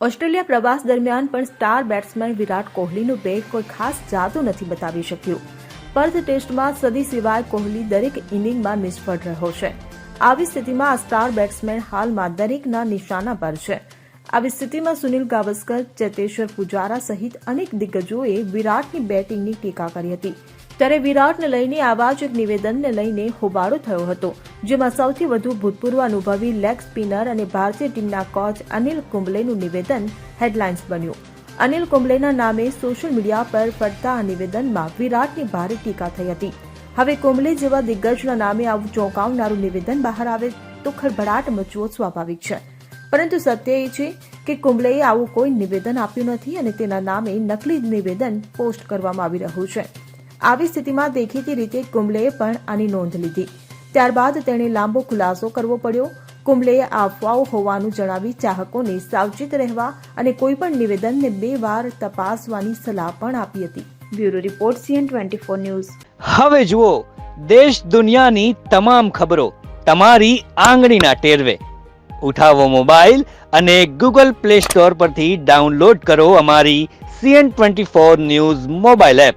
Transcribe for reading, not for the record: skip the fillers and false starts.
Australia પ્રવાસ દરમિયાન પણ સ્ટાર બેટ્સમેન વિરાટ કોહલીનું બેટ કોઈ ખાસ જાદુ નથી બતાવી શક્યું. પર્થ ટેસ્ટમાં સદી સિવાય કોહલી દરેક ઇનિંગમાં નિષ્ફળ રહ્યો છે. આવી સ્થિતિમાં આ સ્ટાર બેટ્સમેન હાલમાં દરેકના નિશાના પર છે. આવી સ્થિતિમાં સુનિલ ગાવસ્કર, ચેતેશ્વર પુજારા સહિત અનેક દિગ્ગજોએ વિરાટની બેટિંગની ટીકા કરી હતી. ત્યારે વિરાટને લઈને આવા જ એક નિવેદનને લઈને હોબાળો થયો હતો, જેમાં સૌથી વધુ ભૂતપૂર્વ અનુભવી લેગ સ્પિનર અને ભારતીય ટીમના કોચ અનિલ કુંબલેનું નિવેદન હેડલાઇન્સ બન્યું. અનિલ કુંબલેના નામે સોશિયલ મીડિયા પર ફરતા આ નિવેદનમાં વિરાટની ભારે ટીકા થઈ હતી. હવે કુંબલે જેવા દિગ્ગજના નામે આવું ચોંકાવનારું નિવેદન બહાર આવે તો ખળભળાટ મચવો સ્વાભાવિક છે. પરંતુ સત્ય એ છે કે કુંબલેએ આવું કોઈ નિવેદન આપ્યું નથી અને તેના નામે નકલી નિવેદન પોસ્ટ કરવામાં આવી રહ્યું છે. આવી સ્થિતિમાં દેખીતી રીતે કુંબલેએ પણ આની નોંધ લીધી. ત્યારબાદ તેણે લાંબો ખુલાસો કરવો પડ્યો. કુંબલેએ અફવાઓ હોવાનું જણાવી ચાહકોને સાવચેત રહેવા અને કોઈપણ નિવેદનને 2 વાર તપાસવાની સલાહ પણ આપી હતી. Bureau report CN24 news. હવે જુઓ દેશ દુનિયાની તમામ ખબરો તમારી આંગળીના ટેરવે. ઉઠાવો મોબાઈલ અને Google Play Store પરથી ડાઉનલોડ કરો અમારી CN24 ન્યૂઝ મોબાઈલ એપ.